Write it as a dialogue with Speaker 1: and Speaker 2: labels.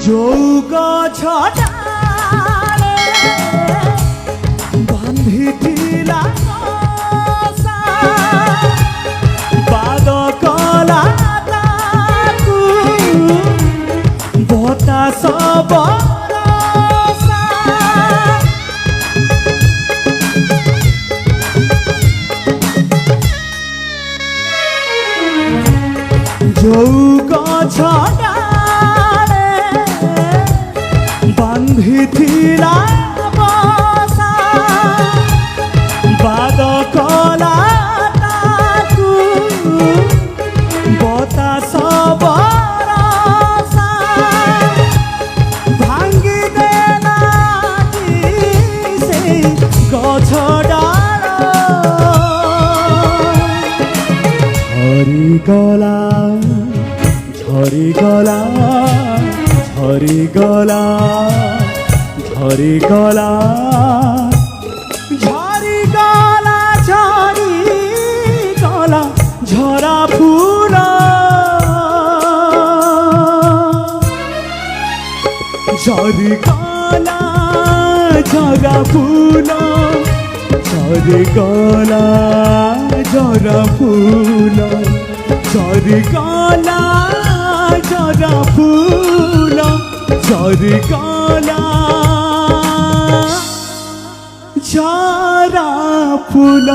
Speaker 1: যৌগ ছটালে বান্ধিଥିଲା মশা বাদ কলা তাকু বতাস বরষা যৌগ ছটালে বান্ধিଥିଲା মশা বাদ কলা তাকু বতাস বরষা ভাঙ্গি দেলা সেই গছ ডাল ঝরিগলা ঝরিগলা ঝরিগলা ঝরিগলা ঝরিগলা ঝরিগলা ঝরা ফুল ঝরিগলা ঝরা ফুল ঝরিগলা ঝরা ফুল ঝরিগলা ঝরা ফুল ঝরিগলা ঝরা ফুল।